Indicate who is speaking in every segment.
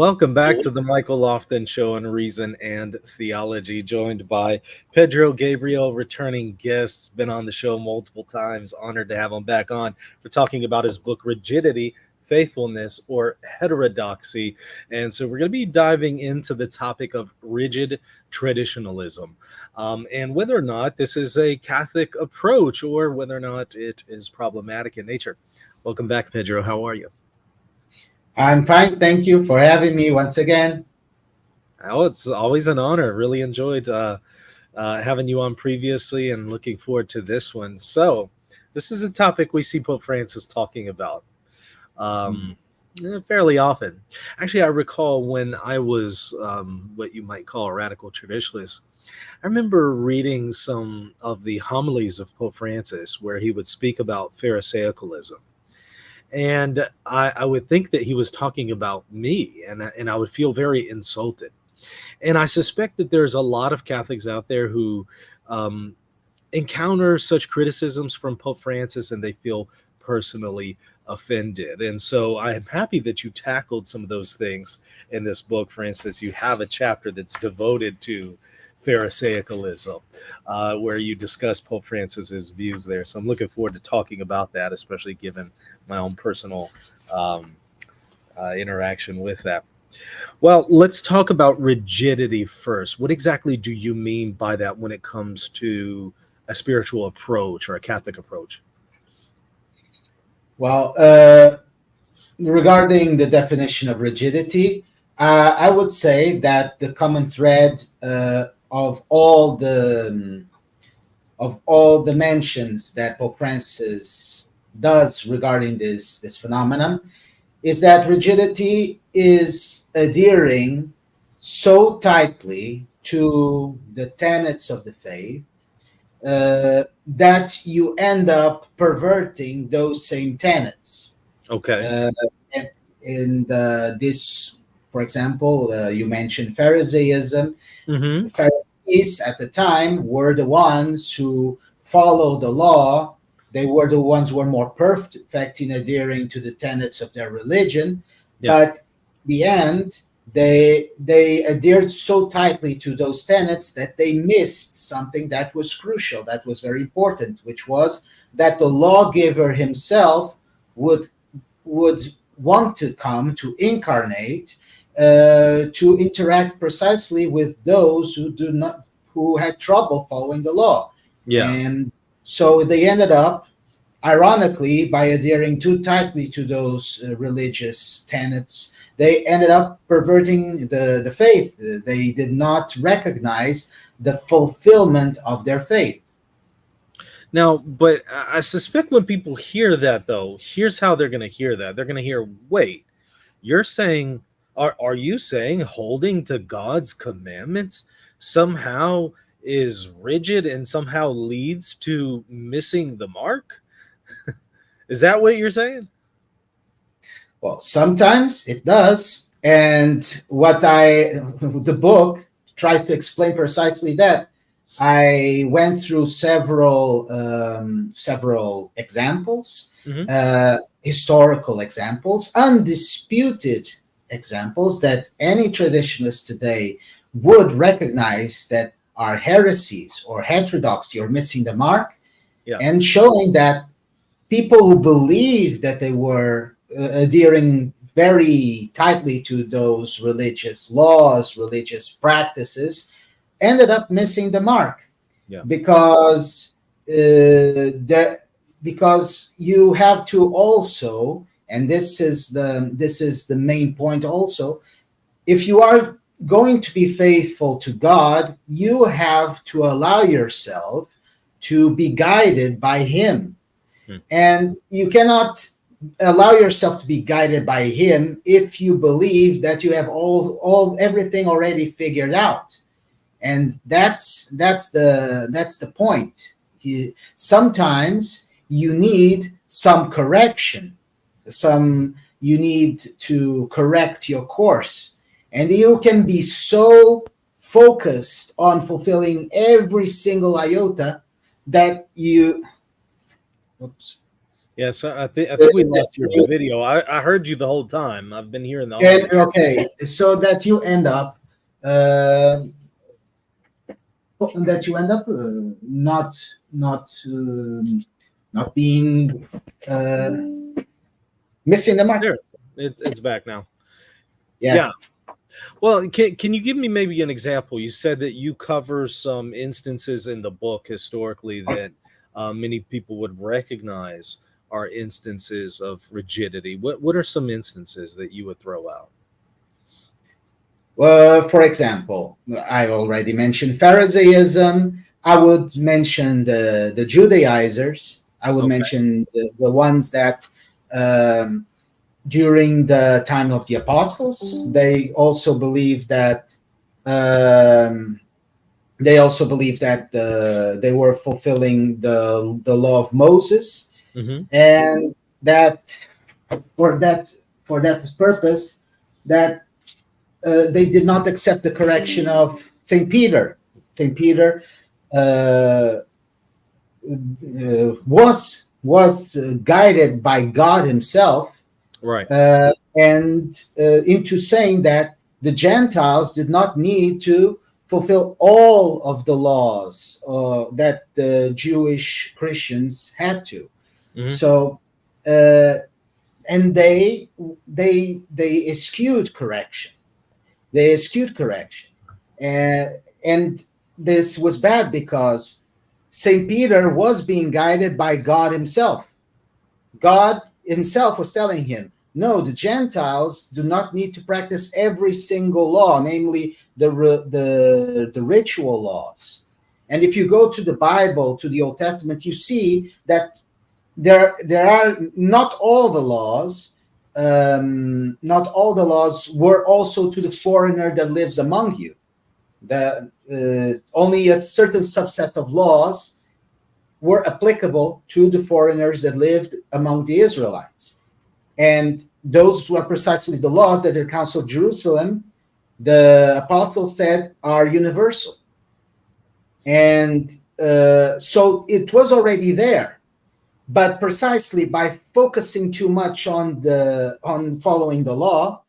Speaker 1: Welcome back to the Michael Lofton Show on Reason and Theology, joined by Pedro Gabriel, returning guest, been on the show multiple times. Honored to have him back on. We're talking about his book, Rigidity, Faithfulness, or Heterodoxy. And so we're going to be diving into the topic of rigid traditionalism, and whether or not this is a Catholic approach or whether or not it is problematic in nature. Welcome back, Pedro. How are you?
Speaker 2: I'm fine. Thank you for having me once again.
Speaker 1: Oh, it's always an honor. Really enjoyed having you on previously and looking forward to this one. So, this is a topic we see Pope Francis talking about um, fairly often. Actually, I recall when I was what you might call a radical traditionalist, I remember reading some of the homilies of Pope Francis where he would speak about Pharisaicalism. And I would think that he was talking about me, and I would feel very insulted. And I suspect that there's a lot of Catholics out there who um, encounter such criticisms from Pope Francis and they feel personally offended. And so I am happy that you tackled some of those things in this book. For instance, you have a chapter that's devoted to Pharisaicalism, where you discuss Pope Francis's views there. So I'm looking forward to talking about that, especially given my own personal interaction with that. Well, let's talk about rigidity first. What exactly do you mean by that when it comes to a spiritual approach or a Catholic approach?
Speaker 2: Well, regarding the definition of rigidity, I would say that the common thread of all the mentions that Pope Francis does regarding this phenomenon is that rigidity is adhering so tightly to the tenets of the faith that you end up perverting those same tenets.
Speaker 1: Okay.
Speaker 2: In this, for example, you mentioned Pharisaism.
Speaker 1: Mm-hmm.
Speaker 2: The Pharisees at the time were the ones who followed the law. They were the ones who were more perfect in adhering to the tenets of their religion.
Speaker 1: Yeah.
Speaker 2: But the end, they adhered so tightly to those tenets that they missed something that was crucial, that was very important, which was that the lawgiver himself would want to come to incarnate, to interact precisely with those who had trouble following the law.
Speaker 1: Yeah.
Speaker 2: And so they ended up, ironically, by adhering too tightly to those religious tenets, they ended up perverting the faith. They did not recognize the fulfillment of their faith.
Speaker 1: Now, but I suspect when people hear that, though, here's how they're going to hear that. They're going to hear, wait, you're saying, are you saying holding to God's commandments somehow is rigid and somehow leads to missing the mark? Is that what you're saying?
Speaker 2: Well, sometimes it does. And the book tries to explain precisely that. I went through several examples, historical examples, undisputed examples that any traditionalist today would recognize that are heresies or heterodoxy or missing the mark, and showing that people who believe that they were adhering very tightly to those religious laws, religious practices, ended up missing the mark, because because you have to also, and this is the main point also, if you are going to be faithful to God, you have to allow yourself to be guided by Him. And you cannot allow yourself to be guided by Him if you believe that you have everything already figured out. And that's the point. Sometimes you need some correction. You need to correct your course. And you can be so focused on fulfilling every single iota that you
Speaker 1: Yeah, so I think we
Speaker 2: That
Speaker 1: lost your
Speaker 2: you-
Speaker 1: video. I heard you the whole time. I've been hearing the
Speaker 2: and
Speaker 1: audio.
Speaker 2: okay, so that you end up uh, not not not being uh, missing the mark.
Speaker 1: There, it's back now.
Speaker 2: Yeah.
Speaker 1: Yeah. Well, can you give me maybe an example? You said that you cover some instances in the book historically that many people would recognize are instances of rigidity. What are some instances that you would throw out?
Speaker 2: For example, I've already mentioned Pharisaism. I would mention the Judaizers. I would
Speaker 1: Okay.
Speaker 2: mention the ones that um, during the time of the apostles, um, they were fulfilling the law of Moses,
Speaker 1: Mm-hmm.
Speaker 2: and that for that for that purpose that they did not accept the correction of Saint Peter. Saint Peter uh, was guided by God Himself,
Speaker 1: Right.
Speaker 2: and into saying that the Gentiles did not need to fulfill all of the laws that the Jewish Christians had to.
Speaker 1: Mm-hmm.
Speaker 2: So, uh, and they eschewed correction. They eschewed correction, and this was bad because Saint Peter was being guided by God Himself. God Himself was telling him, no, the Gentiles do not need to practice every single law, namely the ritual laws. And if you go to the Bible, to the Old Testament, you see that there are not all the laws. Not all the laws were also to the foreigner that lives among you. Only a certain subset of laws were applicable to the foreigners that lived among the Israelites. And those were precisely the laws that the Council of Jerusalem, the apostles said, are universal. And so it was already there. But precisely by focusing too much on following the law,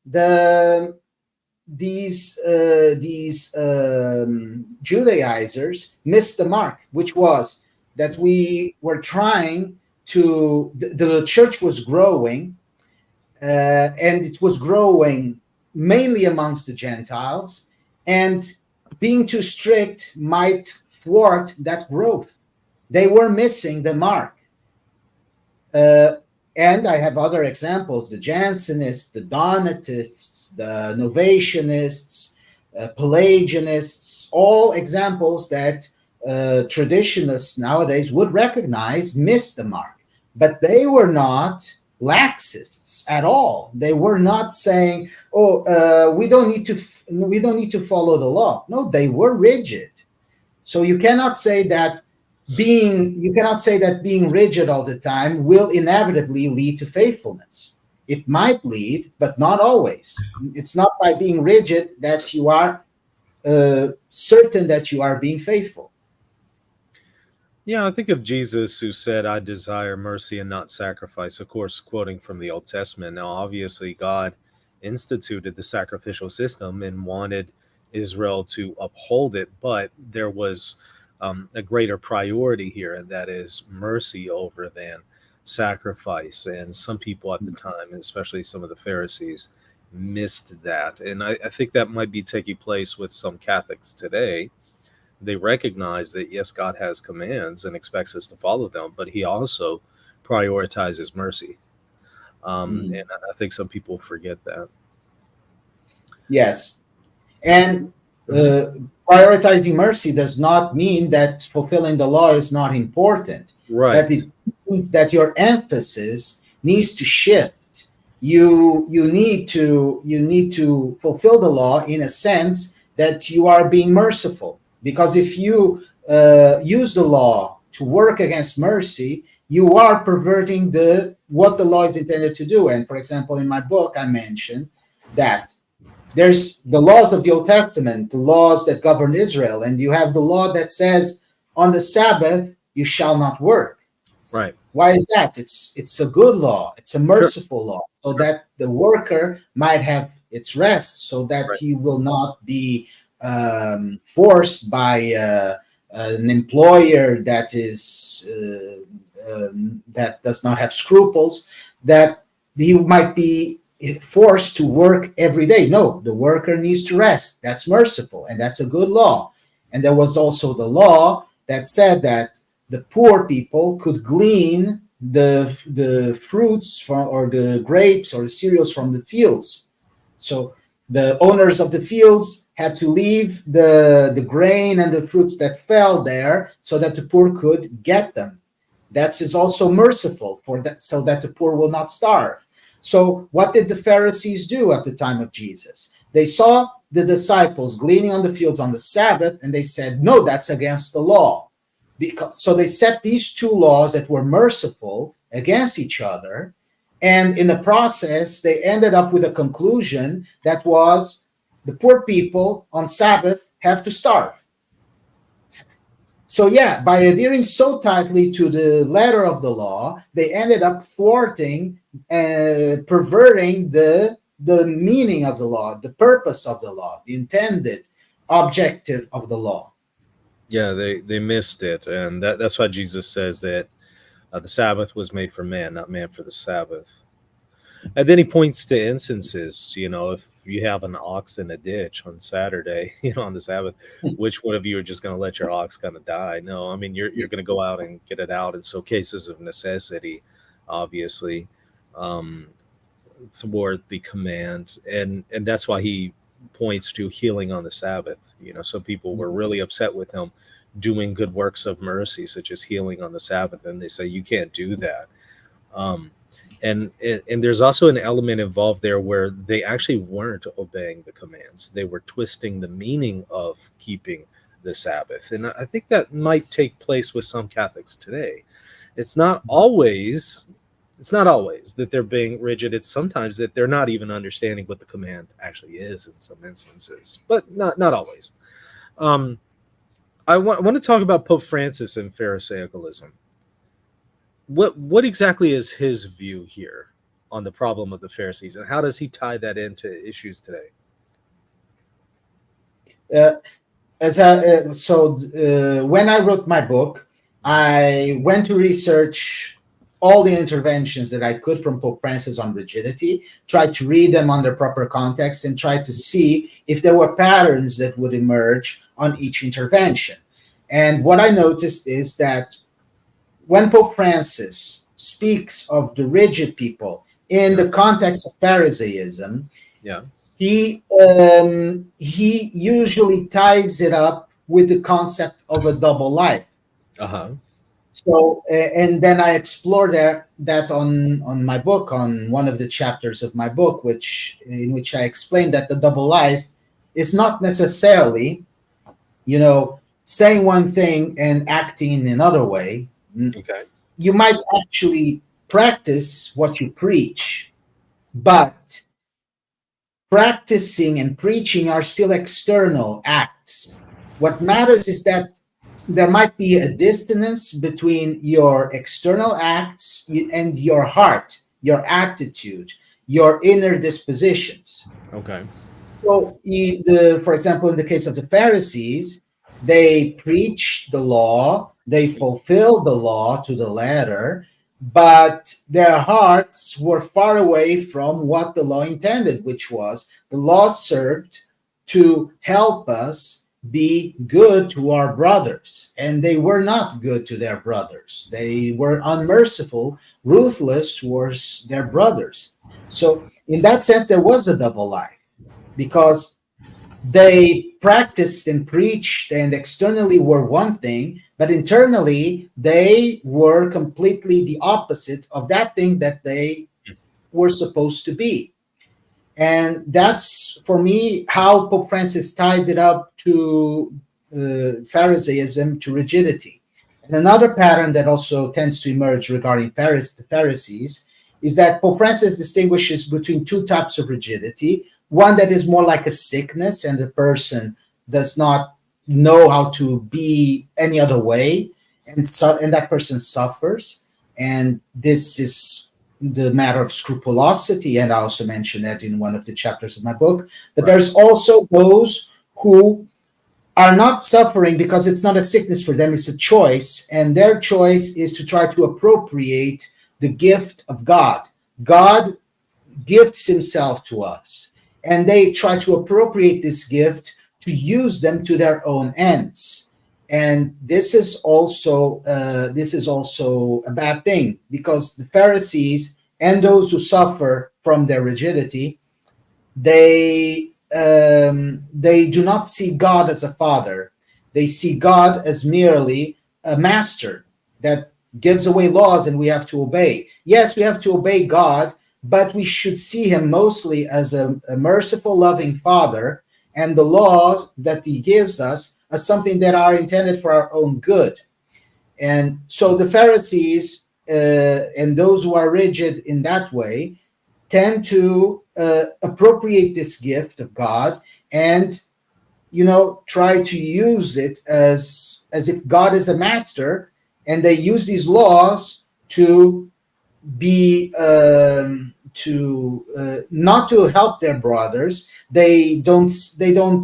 Speaker 2: the these Judaizers missed the mark, which was that we were trying to the church was growing, and it was growing mainly amongst the Gentiles, and being too strict might thwart that growth. They were missing the mark. Uh, and I have other examples: the Jansenists, the Donatists, the Novatianists, Pelagianists, all examples that traditionalists nowadays would recognize missed the mark. But they were not laxists at all. They were not saying, "Oh, we don't need to follow the law." No, they were rigid. So you cannot say that being rigid all the time will inevitably lead to faithfulness. It might lead, but not always. It's not by being rigid that you are certain that you are being faithful.
Speaker 1: Yeah, I think of Jesus who said, I desire mercy and not sacrifice, of course, quoting from the Old Testament. Now, obviously, God instituted the sacrificial system and wanted Israel to uphold it, but there was a greater priority here, and that is mercy over than sacrifice. And some people at the time, especially some of the Pharisees, missed that. And I think that might be taking place with some Catholics today. They recognize that yes, God has commands and expects us to follow them, but He also prioritizes mercy.
Speaker 2: Mm.
Speaker 1: And I think some people forget that.
Speaker 2: Yes. And
Speaker 1: Hmm.
Speaker 2: prioritizing mercy does not mean that fulfilling the law is not important, but
Speaker 1: Right.
Speaker 2: it means that your emphasis needs to shift. You need to fulfill the law in a sense that you are being merciful. Because if you use the law to work against mercy, you are perverting the what the law is intended to do. And for example, in my book, I mentioned that there's the laws of the Old Testament, the laws that govern Israel, and you have the law that says on the Sabbath you shall not work.
Speaker 1: Right.
Speaker 2: Why is that? It's a good law. It's a
Speaker 1: Sure.
Speaker 2: merciful law, so
Speaker 1: Sure.
Speaker 2: that the worker might have its rest, so that
Speaker 1: Right.
Speaker 2: he will not be forced by an employer that is that does not have scruples. That he might be forced to work every day. No, the worker needs to rest. That's merciful, and that's a good law. And there was also the law that said that the poor people could glean the fruits from, or the grapes or the cereals from the fields. So the owners of the fields had to leave the grain and the fruits that fell there so that the poor could get them. That is also merciful for that, so that the poor will not starve. So what did the Pharisees do at the time of Jesus? They saw the disciples gleaning on the fields on the Sabbath, and they said, no, that's against the law. So they set these two laws that were merciful against each other, and in the process they ended up with a conclusion that was the poor people on Sabbath have to starve. So yeah, by adhering so tightly to the letter of the law, they ended up thwarting, perverting the meaning of the law, the purpose of the law, the intended objective of the law.
Speaker 1: Yeah, they missed it, and that's why Jesus says that the Sabbath was made for man, not man for the Sabbath. And then he points to instances, if you have an ox in a ditch on Saturday, on the Sabbath, which one of you are just going to let your ox kind of die? No, I mean, you're going to go out and get it out. And so cases of necessity, obviously, um, thwart the command. And that's why he points to healing on the Sabbath. Some people were really upset with him doing good works of mercy, such as healing on the Sabbath. And they say, you can't do that. Um, and there's also an element involved there where they actually weren't obeying the commands. They were twisting the meaning of keeping the Sabbath. And I think that might take place with some Catholics today. It's not always it's not always that they're being rigid. It's sometimes that they're not even understanding what the command actually is in some instances, but not always. Um, I want to talk about Pope Francis and Pharisaicalism. What exactly is his view here on the problem of the Pharisees, and how does he tie that into issues today?
Speaker 2: Uh, when I wrote my book, I went to research all the interventions that I could from Pope Francis on rigidity, tried to read them under proper context, and tried to see if there were patterns that would emerge on each intervention. And what I noticed is that when Pope Francis speaks of the rigid people in
Speaker 1: Yeah,
Speaker 2: the context of Pharisaism,
Speaker 1: yeah,
Speaker 2: he usually ties it up with the concept of a double life.
Speaker 1: uh huh,
Speaker 2: So, and then I explore that on my book, on one of the chapters of my book, in which I explain that the double life is not necessarily, saying one thing and acting in another way.
Speaker 1: okay,
Speaker 2: You might actually practice what you preach, but practicing and preaching are still external acts. What matters is that there might be a dissonance between your external acts and your heart, your attitude, your inner dispositions.
Speaker 1: okay,
Speaker 2: So, for example, in the case of the Pharisees, they preach the law, they fulfill the law to the letter, but their hearts were far away from what the law intended, which was the law served to help us be good to our brothers. And they were not good to their brothers. They were unmerciful, ruthless towards their brothers. So, in that sense, there was a double life because they practiced and preached and externally were one thing, but internally they were completely the opposite of that thing that they were supposed to be. And that's, for me, how Pope Francis ties it up to Pharisaism, to rigidity. And another pattern that also tends to emerge regarding the Pharisees is that Pope Francis distinguishes between two types of rigidity. One that is more like a sickness, and the person does not know how to be any other way, and that person suffers. And this is the matter of scrupulosity, and I also mentioned that in one of the chapters of my book. But
Speaker 1: Right.
Speaker 2: there's also those who are not suffering because it's not a sickness for them, it's a choice, and their choice is to try to appropriate the gift of God. God gifts himself to us, and they try to appropriate this gift to use them to their own ends. And this is also a bad thing, because the Pharisees and those who suffer from their rigidity, they do not see God as a father. They see God as merely a master that gives away laws and we have to obey. Yes, we have to obey God, but we should see him mostly as a merciful, loving father, and the laws that he gives us as something that are intended for our own good. And so the Pharisees and those who are rigid in that way tend to appropriate this gift of God and, try to use it as if God is a master, and they use these laws to be to not to help their brothers. They don't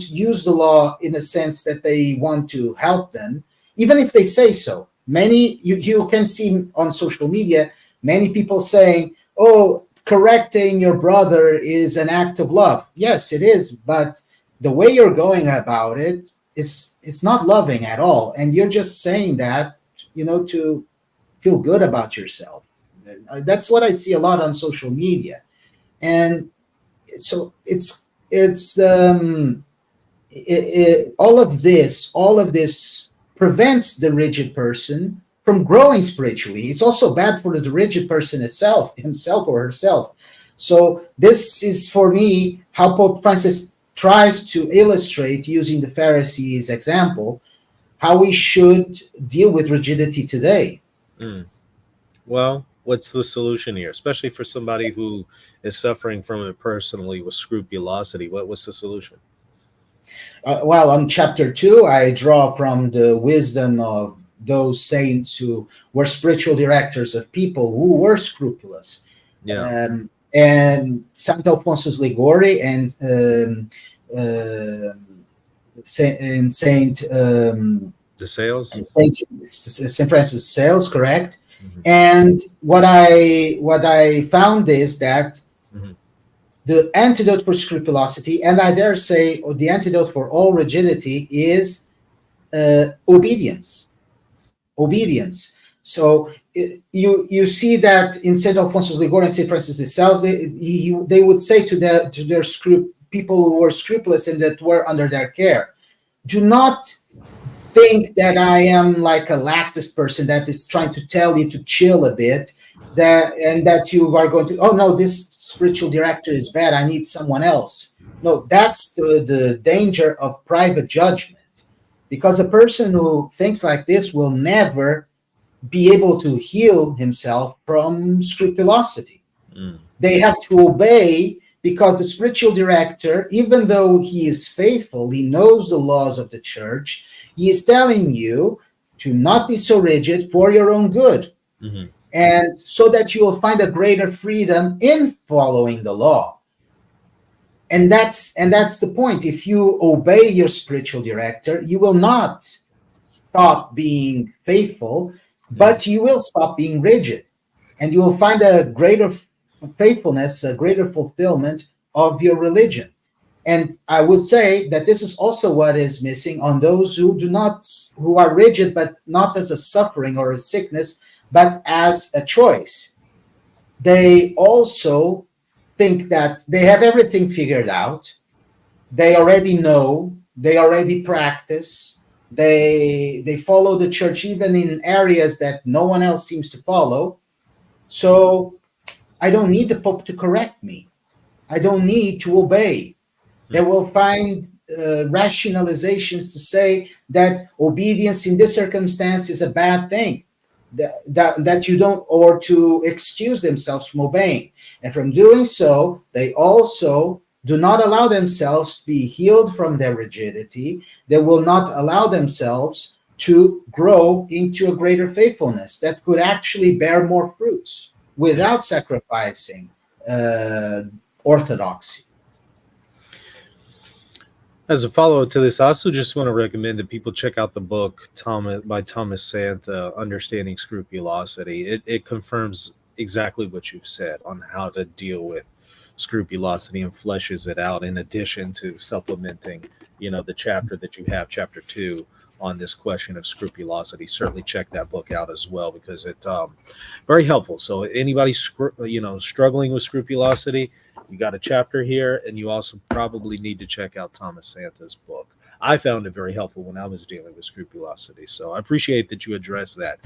Speaker 2: use the law in a sense that they want to help them, even if they say so. Many, you can see on social media many people saying, oh, correcting your brother is an act of love. Yes, it is, but the way you're going about it is, it's not loving at all, and you're just saying that, to feel good about yourself. That's what I see a lot on social media. And so all of this prevents the rigid person from growing spiritually. It's also bad for the rigid person itself, himself or herself. So this is, for me, how Pope Francis tries to illustrate, using the Pharisees example, how we should deal with rigidity today.
Speaker 1: Mm. Well, what's the solution here, especially for somebody who is suffering from it personally with scrupulosity? What's the solution?
Speaker 2: Well, on chapter 2, I draw from the wisdom of those saints who were spiritual directors of people who were scrupulous.
Speaker 1: Yeah.
Speaker 2: And Saint Alphonsus Liguori and
Speaker 1: The sales.
Speaker 2: Saint Francis de Sales, correct?
Speaker 1: Hmm.
Speaker 2: And what I found is that
Speaker 1: Hmm.
Speaker 2: the antidote for scrupulosity, and I dare say the antidote for all rigidity, is obedience. Obedience. So you see that in Saint Alphonsus Liguori and Saint Francis de Sales, they would say to their people who were scrupulous and that were under their care, do not think that I am like a laxist person that is trying to tell you to chill a bit, that you are going to, oh no, this spiritual director is bad, I need someone else. No, that's the danger of private judgment, because a person who thinks like this will never be able to heal himself from scrupulosity.
Speaker 1: Mm.
Speaker 2: They have to obey, because the spiritual director, even though he is faithful, he knows the laws of the church, he is telling you to not be so rigid for your own good.
Speaker 1: Hmm.
Speaker 2: And so that you will find a greater freedom in following the law. And that's the point. If you obey your spiritual director, you will not stop being faithful,
Speaker 1: Mm.
Speaker 2: but you will stop being rigid, and you will find a greater faithfulness, a greater fulfillment of your religion. And I would say that this is also what is missing on those who are rigid, but not as a suffering or a sickness, but as a choice. They also think that they have everything figured out. They already know, they already practice, they follow the church even in areas that no one else seems to follow. So I don't need the Pope to correct me. I don't need to obey. They
Speaker 1: Mm.
Speaker 2: will find rationalizations to say that obedience in this circumstance is a bad thing, that you don't, or to excuse themselves from obeying. And from doing so, they also do not allow themselves to be healed from their rigidity. They will not allow themselves to grow into a greater faithfulness that could actually bear more fruits
Speaker 1: Yeah.
Speaker 2: without sacrificing orthodoxy.
Speaker 1: As a follow up to this, I also just want to recommend that people check out the book by Thomas Santa, Understanding Scrupulosity. It confirms exactly what you've said on how to deal with scrupulosity and fleshes it out in addition to supplementing, the chapter that you have, chapter 2, on this question of scrupulosity. Certainly check that book out as well because it very helpful. So anybody struggling with scrupulosity, you got a chapter here, and you also probably need to check out Thomas Santa's book. I found it very helpful when I was dealing with scrupulosity. So I appreciate that you address that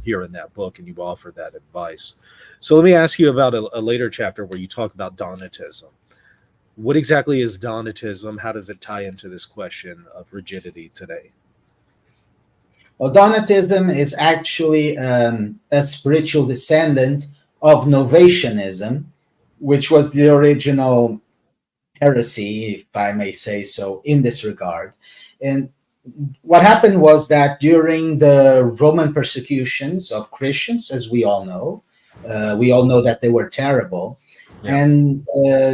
Speaker 1: here in that book and you offer that advice. So let me ask you about a later chapter where you talk about Dontatism. What exactly is Dontatism? How does it tie into this question of rigidity today?
Speaker 2: Well, Donatism is actually a spiritual descendant of Novatianism, which was the original heresy, if I may say so, in this regard. And what happened was that during the Roman persecutions of Christians, as we all know that they were terrible.
Speaker 1: Yeah.
Speaker 2: And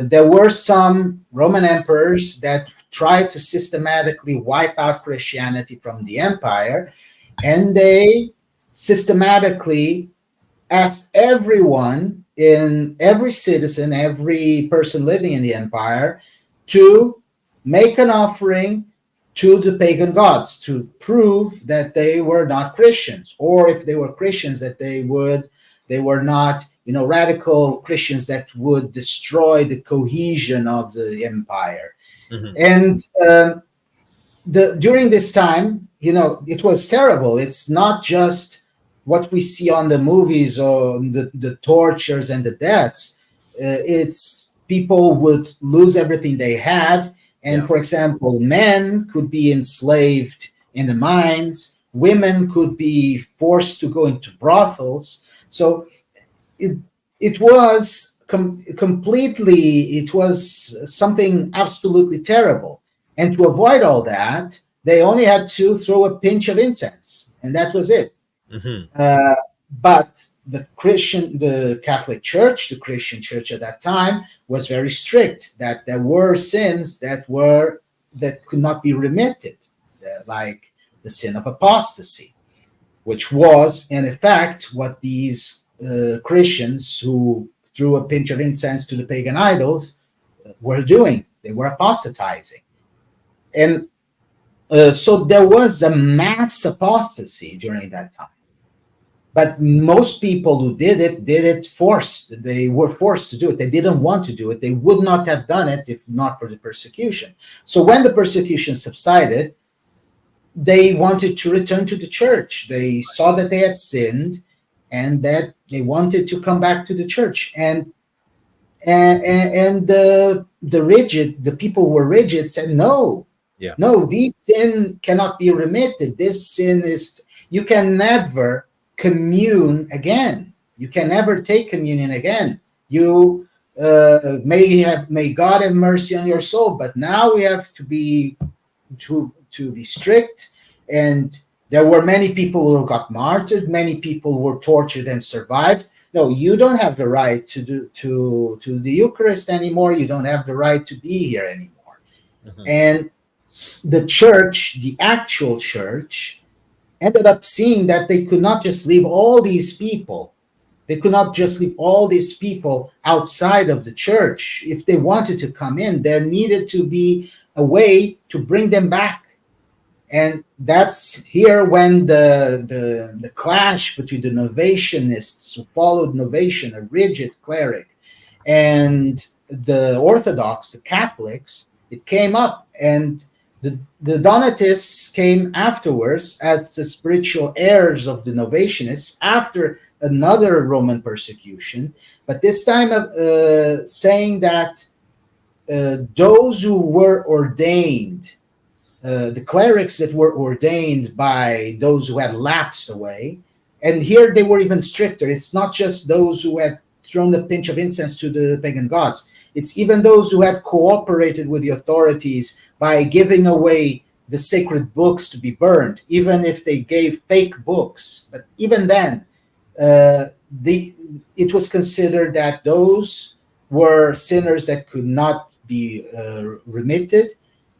Speaker 2: there were some Roman emperors that tried to systematically wipe out Christianity from the empire, and they systematically asked everyone, in every citizen, every person living in the empire, to make an offering to the pagan gods to prove that they were not Christians, or if they were Christians, that they were not, radical Christians that would destroy the cohesion of the empire.
Speaker 1: Mm-hmm.
Speaker 2: And during this time, it was terrible. It's not just what we see on the movies or the tortures and the deaths. It's people would lose everything they had. And for example, men could be enslaved in the mines. Women could be forced to go into brothels. So it was completely, it was something absolutely terrible. And to avoid all that, they only had to throw a pinch of incense, and that was it.
Speaker 1: Mm-hmm.
Speaker 2: But the Catholic Church, the Christian Church at that time, was very strict that there were sins that could not be remitted, like the sin of apostasy, which was in effect what these Christians who threw a pinch of incense to the pagan idols were doing. They were apostatizing, and so there was a mass apostasy during that time. But most people who did it forced. They were forced to do it. They didn't want to do it. They would not have done it if not for the persecution. So when the persecution subsided, they wanted to return to the church. They saw that they had sinned and that they wanted to come back to the church. And the people who were rigid said, no, this sin cannot be remitted. This sin is, you can never commune again. You can never take communion again. You may God have mercy on your soul, but now we have to be strict. And there were many people who got martyred, many people who were tortured and survived. No, you don't have the right to the Eucharist anymore. You don't have the right to be here anymore. Mm-hmm. And the church, the actual church, ended up seeing that they could not just leave all these people. They could not just leave all these people outside of the church. If they wanted to come in, there needed to be a way to bring them back. And that's here when the clash between the Novatianists who followed Novatian, a rigid cleric, and the Orthodox, the Catholics, it came up. And the Donatists came afterwards as the spiritual heirs of the Novatianists after another Roman persecution, but this time saying that those who were ordained, the clerics that were ordained by those who had lapsed away, and here they were even stricter. It's not just those who had thrown a pinch of incense to the pagan gods. It's even those who had cooperated with the authorities by giving away the sacred books to be burned, even if they gave fake books. But even then, the it was considered that those were sinners that could not be remitted.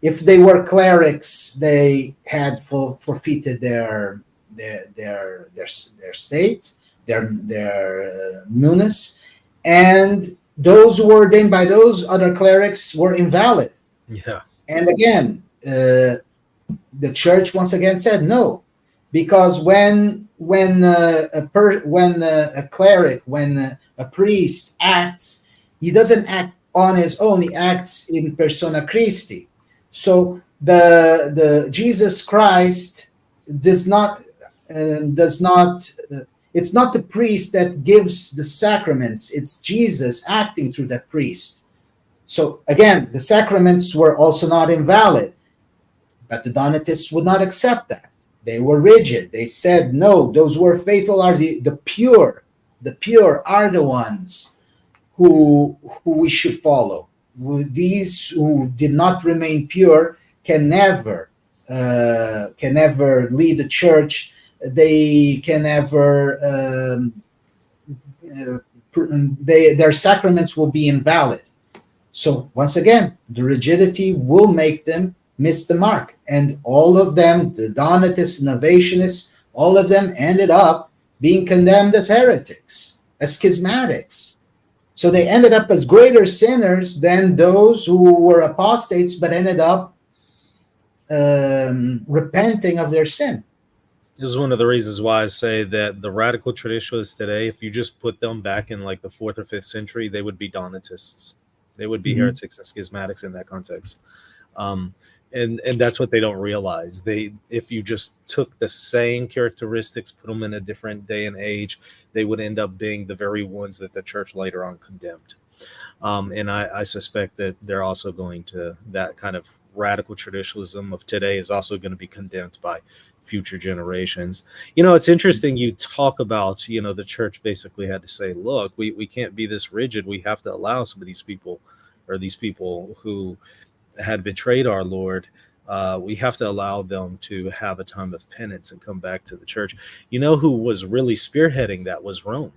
Speaker 2: If they were clerics, they had forfeited their state, their munus, and those who were ordained by those other clerics were invalid.
Speaker 1: Yeah.
Speaker 2: And again, the church once again said no, because when a cleric, when a priest acts, he doesn't act on his own. He acts in persona Christi. So the Jesus Christ does not. It's not the priest that gives the sacraments. It's Jesus acting through that priest. So again, the sacraments were also not invalid, but the Donatists would not accept that. They were rigid. They said, no, those who are faithful are the pure. The pure are the ones who we should follow. These who did not remain pure can never lead the church. They can never their sacraments will be invalid. So once again, the rigidity will make them miss the mark. And all of them, the Donatists, Novatianists, all of them ended up being condemned as heretics, as schismatics. So they ended up as greater sinners than those who were apostates but ended up repenting of their sin.
Speaker 1: This is one of the reasons why I say that the radical traditionalists today, if you just put them back in like the 4th or 5th century, they would be Donatists. They would be heretics and schismatics in that context. And that's what they don't realize. If you just took the same characteristics, put them in a different day and age, they would end up being the very ones that the church later on condemned. And I suspect that they're also going to, that kind of radical traditionalism of today is also going to be condemned by future generations. It's interesting you talk about, the church basically had to say, look, we can't be this rigid. We have to allow some of these people, or these people who had betrayed our Lord, we have to allow them to have a time of penance and come back to the church. Who was really spearheading that was Rome.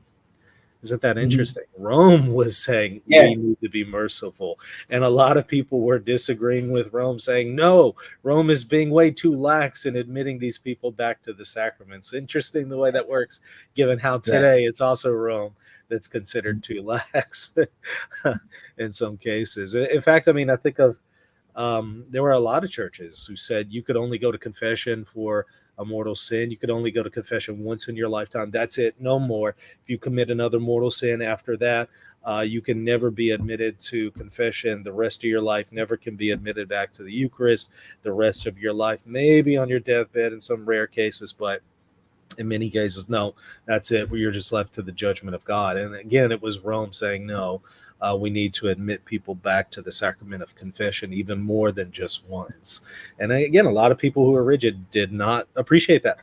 Speaker 1: Isn't that interesting? Rome was saying, we need to be merciful. And a lot of people were disagreeing with Rome, saying, no, Rome is being way too lax in admitting these people back to the sacraments. Interesting the way that works, given how today it's also Rome that's considered too lax in some cases. In fact, I think of, there were a lot of churches who said you could only go to confession for a mortal sin. You could only go to confession once in your lifetime. That's it, no more. If you commit another mortal sin after that, you can never be admitted to confession the rest of your life, never can be admitted back to the Eucharist the rest of your life, maybe on your deathbed in some rare cases, but in many cases, no, that's it. You're just left to the judgment of God. And again, it was Rome saying, no, we need to admit people back to the sacrament of confession even more than just once. And again, a lot of people who are rigid did not appreciate that.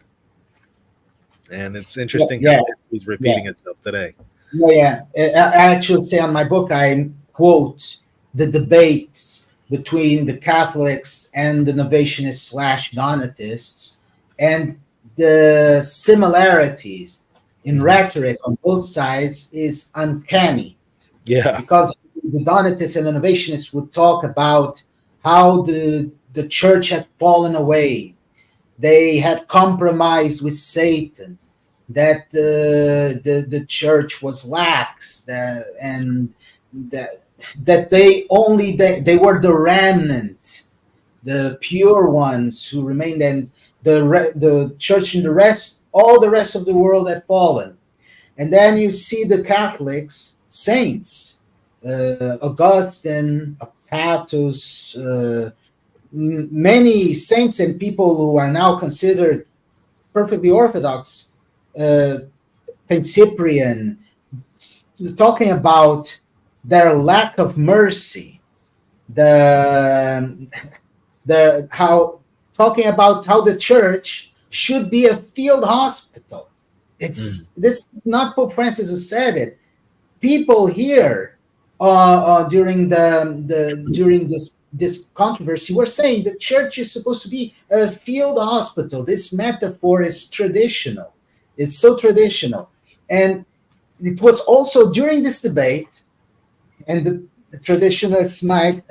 Speaker 1: And it's interesting how he's repeating itself today.
Speaker 2: I actually say on my book, I quote the debates between the Catholics and the Novatianists / Donatists, and the similarities in rhetoric on both sides is uncanny.
Speaker 1: Yeah.
Speaker 2: Because the Donatists and the Novatianists would talk about how the church had fallen away. They had compromised with Satan, that the church was lax, and that they were the remnant, the pure ones who remained, and the church and all the rest of the world had fallen. And then you see the Catholics, saints, Augustine, Octatus, many saints and people who are now considered perfectly orthodox, Saint Cyprian, talking about their lack of mercy, talking about how the church should be a field hospital. This is not Pope Francis who said it. People here during this this controversy were saying the church is supposed to be a field hospital. This metaphor is traditional, is so traditional. And it was also during this debate, and the traditionalists might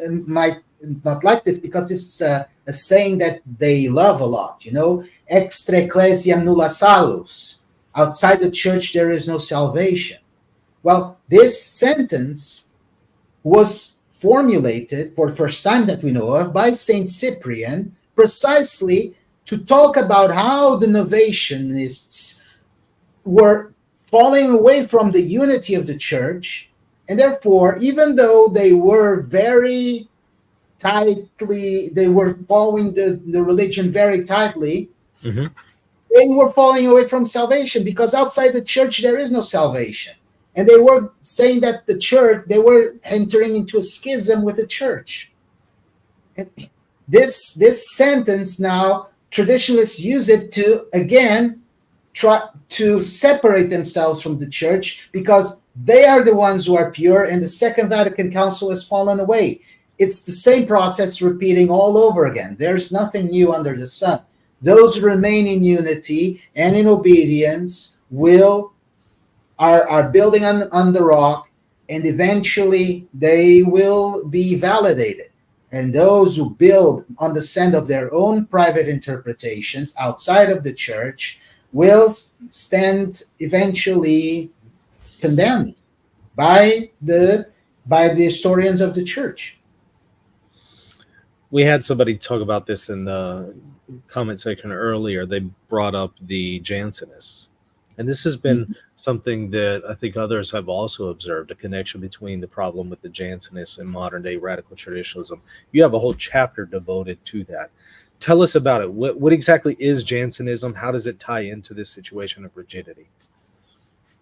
Speaker 2: not like this because it's a saying that they love a lot, you know, extra ecclesiam nulla salus. Outside the church, there is no salvation. Well, this sentence was formulated for the first time that we know of by Saint Cyprian precisely to talk about how the Novatianists were falling away from the unity of the church, and therefore, even though they were very tightly, they were following the religion very tightly,
Speaker 1: Hmm.
Speaker 2: they were falling away from salvation because outside the church there is no salvation. And they were saying that the church, they were entering into a schism with the church. And this sentence now, traditionalists use it to again try to separate themselves from the church because they are the ones who are pure and the Second Vatican Council has fallen away. It's the same process repeating all over again. There's nothing new under the sun. Those who remain in unity and in obedience are building on the rock, and eventually they will be validated. And those who build on the sand of their own private interpretations outside of the church will stand eventually condemned by the historians of the church.
Speaker 1: We had somebody talk about this in the comment section earlier. They brought up the Jansenists. And this has been something that I think others have also observed, a connection between the problem with the Jansenists and modern day radical traditionalism. You have a whole chapter devoted to that. Tell us about it. What exactly is Jansenism? How does it tie into this situation of rigidity?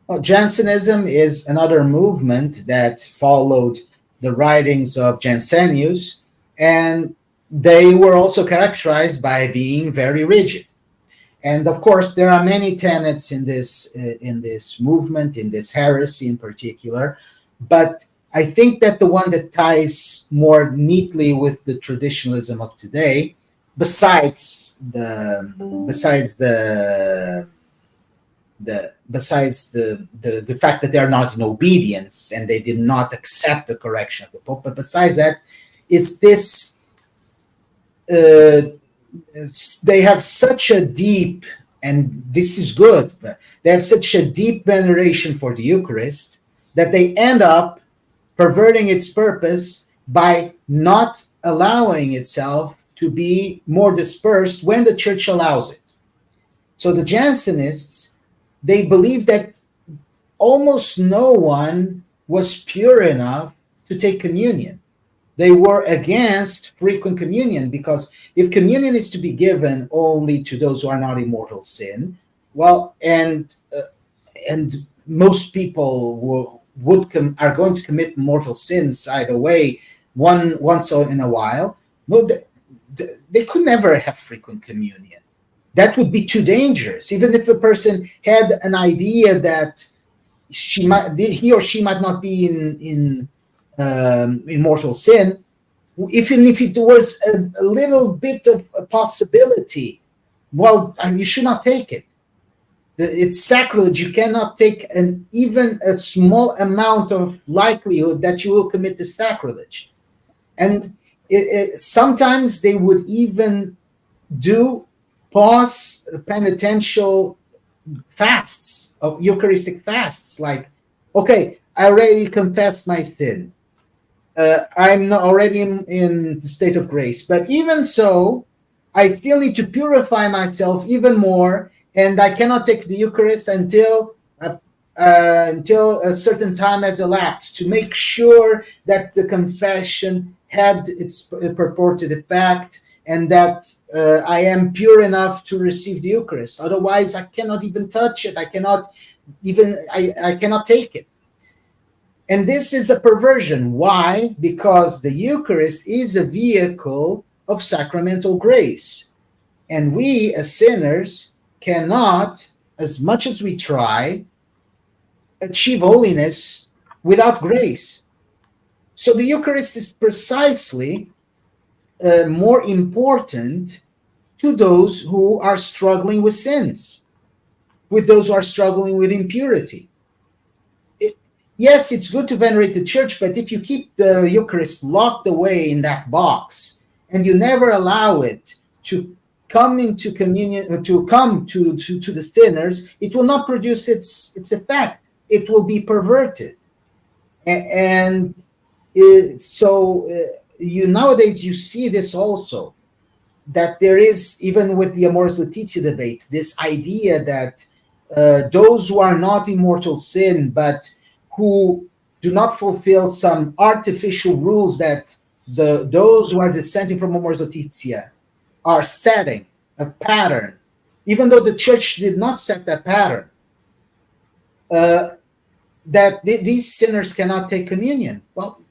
Speaker 2: Well, Jansenism is another movement that followed the writings of Jansenius, and they were also characterized by being very rigid. And of course, there are many tenets in this movement, in this heresy in particular. But I think that the one that ties more neatly with the traditionalism of today, besides the fact that they're not in obedience and they did not accept the correction of the Pope, but besides that, is this. They have such a deep, and this is good, but they have such a deep veneration for the Eucharist that they end up perverting its purpose by not allowing itself to be more dispersed when the church allows it. So the Jansenists, they believe that almost no one was pure enough to take communion. They were against frequent communion because if communion is to be given only to those who are not in mortal sin, well, and most people are going to commit mortal sins either way, once in a while. No, they could never have frequent communion. That would be too dangerous. Even if a person had an idea that he or she might not be in mortal sin, even if it was a little bit of a possibility, well, you should not take it. It's sacrilege. You cannot take even a small amount of likelihood that you will commit the sacrilege. And sometimes they would even do pause penitential fasts, of Eucharistic fasts, like, okay, I already confessed my sin. I'm not already in the state of grace. But even so, I still need to purify myself even more, and I cannot take the Eucharist until a certain time has elapsed to make sure that the confession had its purported effect and that I am pure enough to receive the Eucharist. Otherwise, I cannot even touch it. I cannot take it. And this is a perversion. Why? Because the Eucharist is a vehicle of sacramental grace. And we, as sinners, cannot, as much as we try, achieve holiness without grace. So the Eucharist is precisely more important to those who are struggling with sins, with those who are struggling with impurity. Yes, it's good to venerate the church, but if you keep the Eucharist locked away in that box and you never allow it to come into communion, to come to the sinners, it will not produce its effect. It will be perverted. And you nowadays you see this also, that there is, even with the Amoris Laetitia debate, this idea that those who are not in mortal sin, but who do not fulfill some artificial rules that those who are dissenting from Amoris Laetitia are setting a pattern, even though the church did not set that pattern, uh, that these sinners cannot take communion. Well,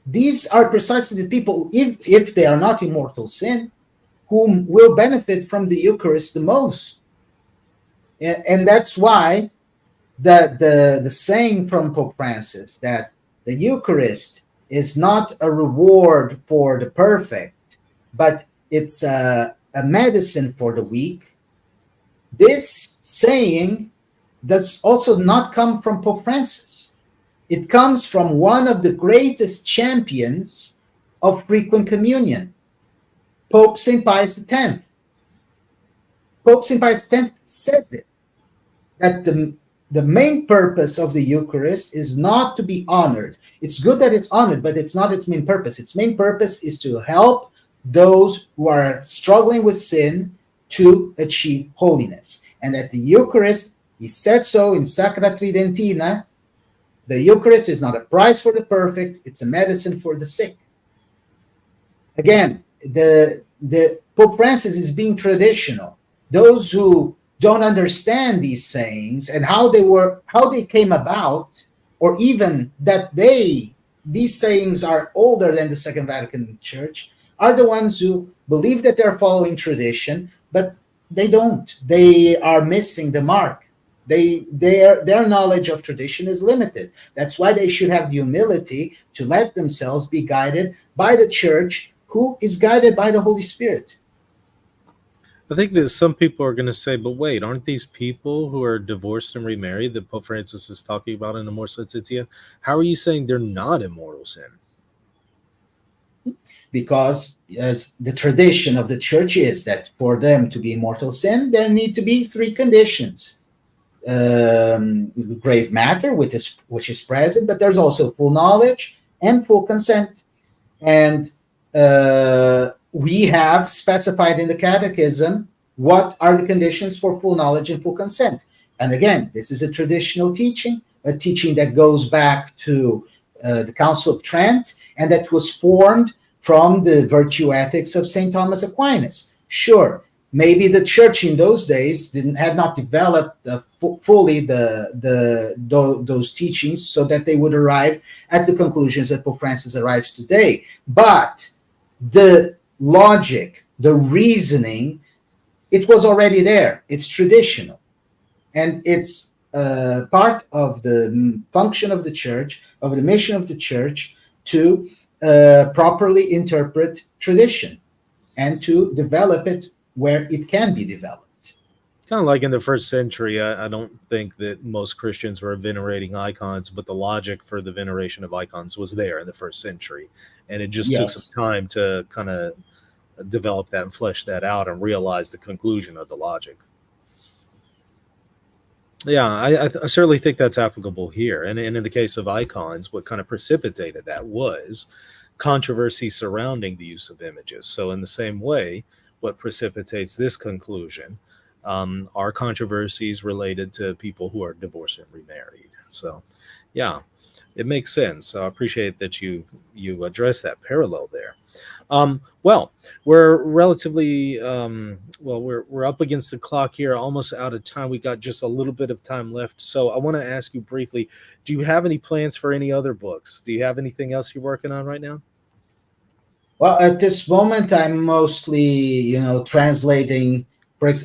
Speaker 2: these are precisely the people, if they are not in mortal sin, whom will benefit from the Eucharist the most. And that's why the saying from Pope Francis that the Eucharist is not a reward for the perfect, but it's a medicine for the weak. This saying does also not come from Pope Francis. It comes from one of the greatest champions of frequent communion, Pope St. Pius X. Pope St. Pius X said this, that the main purpose of the Eucharist is not to be honored. It's good that it's honored, but it's not its main purpose. Its main purpose is to help those who are struggling with sin to achieve holiness. And that the Eucharist, he said so in Sacra Tridentina, the Eucharist is not a prize for the perfect, it's a medicine for the sick. Again, the Pope Francis is being traditional. Those who don't understand these sayings and how they came about, or even that these sayings are older than the Second Vatican Church, are the ones who believe that they're following tradition, but they don't. They are missing the mark. Their knowledge of tradition is limited. That's why they should have the humility to let themselves be guided by the Church, who is guided by the Holy Spirit.
Speaker 1: I think that some people are going to say, but wait, aren't these people who are divorced and remarried that Pope Francis is talking about in the Amoris Laetitia? How are you saying they're not in mortal sin?
Speaker 2: Because as the tradition of the church is that for them to be in mortal sin, there need to be three conditions. Grave matter, which is present, but there's also full knowledge and full consent. And we have specified in the Catechism what are the conditions for full knowledge and full consent. And again, this is a traditional teaching, a teaching that goes back to the Council of Trent, and that was formed from the virtue ethics of St. Thomas Aquinas. Sure, maybe the church in those days had not developed fully those teachings so that they would arrive at the conclusions that Pope Francis arrives today. But the logic, the reasoning, it was already there. It's traditional. And it's part of the function of the church, of the mission of the church, to properly interpret tradition and to develop it where it can be developed.
Speaker 1: It's kind of like in the first century. I don't think that most Christians were venerating icons, but the logic for the veneration of icons was there in the first century. And it just took some time to kind of develop that and flesh that out and realize the conclusion of the logic. Yeah, I certainly think that's applicable here. And in the case of icons, what kind of precipitated that was controversy surrounding the use of images. So in the same way, what precipitates this conclusion are controversies related to people who are divorced and remarried. So, yeah, it makes sense. So I appreciate that you address that parallel there. Well, we're relatively we're up against the clock here, almost out of time. We got just a little bit of time left. So I want to ask you briefly, do you have any plans for any other books? Do you have anything else you're working on right now?
Speaker 2: Well, at this moment, I'm mostly, translating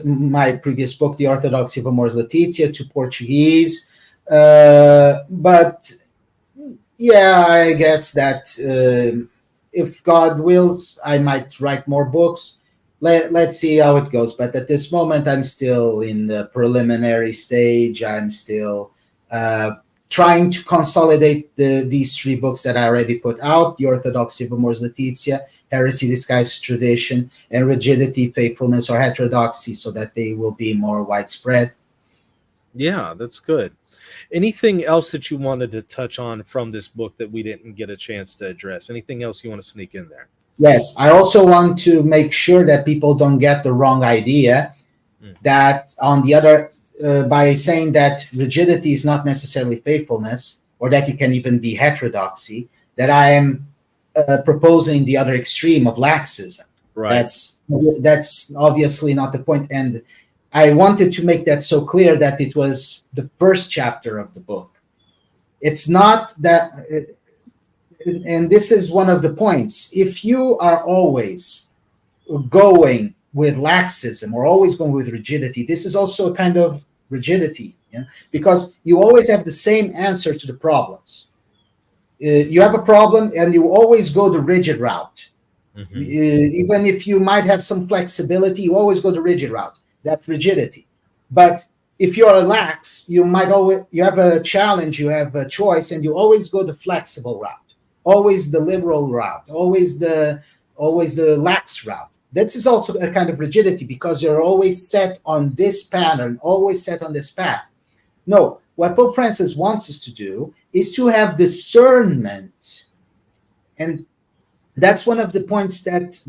Speaker 2: my previous book, The Orthodoxy of Amoris Laetitia, to Portuguese. But yeah, I guess that if God wills, I might write more books. Let's see how it goes. But at this moment, I'm still in the preliminary stage. I'm still uh, trying to consolidate these three books that I already put out: The Orthodoxy of Amors Laetitia, Heresy Disguised Tradition, and Rigidity, Faithfulness, or Heterodoxy, so that they will be more widespread.
Speaker 1: Yeah, that's good. Anything else that you wanted to touch on from this book that we didn't get a chance to address? Anything else you want to sneak in there?
Speaker 2: Yes, I also want to make sure that people don't get the wrong idea
Speaker 1: Mm.
Speaker 2: that on the other, by saying that rigidity is not necessarily faithfulness, or that it can even be heterodoxy, that I am proposing the other extreme of laxism.
Speaker 1: Right.
Speaker 2: That's obviously not the point, and I wanted to make that so clear that it was the first chapter of the book. It's not that, and this is one of the points. If you are always going with laxism or always going with rigidity, this is also a kind of rigidity, yeah? Because you always have the same answer to the problems. You have a problem and you always go the rigid route.
Speaker 1: Hmm.
Speaker 2: Even if you might have some flexibility, you always go the rigid route. That's rigidity. But if you're lax, you might always, you have a challenge, you have a choice, and you always go the flexible route, always the liberal route, always the lax route. This is also a kind of rigidity because you're always set on this pattern, always set on this path. No, what Pope Francis wants us to do is to have discernment. And that's one of the points that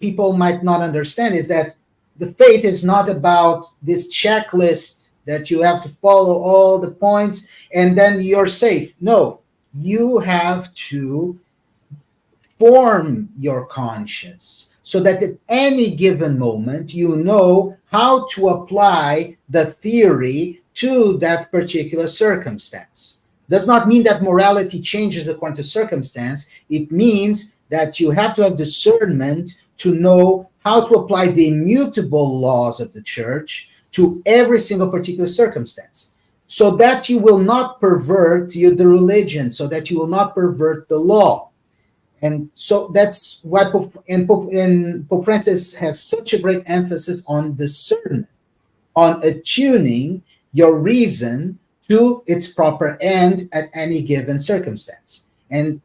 Speaker 2: people might not understand, is that the faith is not about this checklist that you have to follow all the points and then you're safe. No, you have to form your conscience so that at any given moment you know how to apply the theory to that particular circumstance. Does not mean that morality changes according to circumstance. It means that you have to have discernment to know how to apply the immutable laws of the church to every single particular circumstance, so that you will not pervert the religion, so that you will not pervert the law. And so that's why Pope Francis has such a great emphasis on discernment, on attuning your reason to its proper end at any given circumstance. And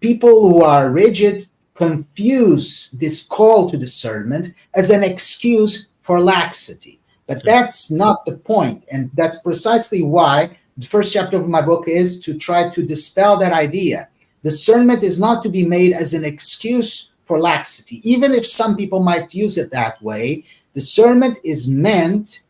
Speaker 2: people who are rigid confuse this call to discernment as an excuse for laxity. But that's not the point. And that's precisely why the first chapter of my book is to try to dispel that idea. Discernment is not to be made as an excuse for laxity, even if some people might use it that way. Discernment is meant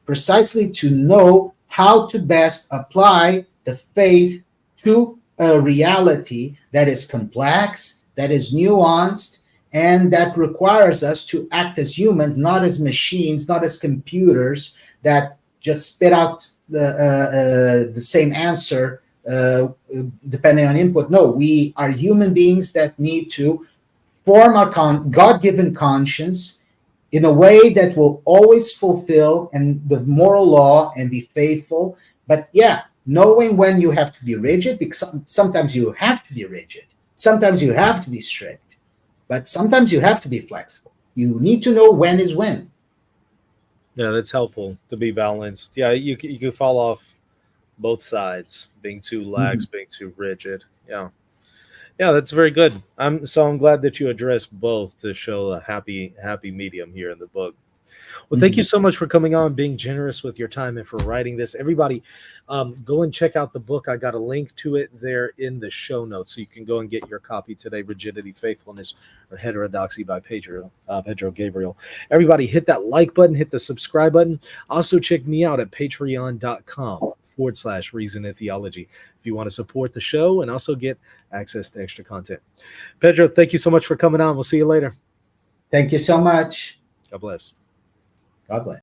Speaker 2: precisely to know how to best apply the faith to a reality that is complex, that is nuanced, and that requires us to act as humans, not as machines, not as computers that just spit out the same answer depending on input. No, we are human beings that need to form our God-given conscience in a way that will always fulfill and the moral law and be faithful. But yeah, knowing when you have to be rigid, because sometimes you have to be rigid, sometimes you have to be strict, but sometimes you have to be flexible. You need to know when is when.
Speaker 1: Yeah, that's helpful to be balanced. Yeah, you can fall off both sides, being too lax,
Speaker 2: Mhm.
Speaker 1: being too rigid. Yeah. Yeah, that's very good. I'm glad that you addressed both to show a happy medium here in the book. Well, thank you
Speaker 2: Mhm.
Speaker 1: so much for coming on, being generous with your time, and for writing this. Everybody, go and check out the book. I got a link to it there in the show notes, so you can go and get your copy today: "Rigidity, Faithfulness, or Heterodoxy" by Pedro Gabriel. Everybody, hit that like button, hit the subscribe button. Also, check me out at patreon.com/Reason and Theology if you want to support the show and also get access to extra content. Pedro, thank you so much for coming on. We'll see you later.
Speaker 2: Thank you so much.
Speaker 1: God bless.
Speaker 2: God bless.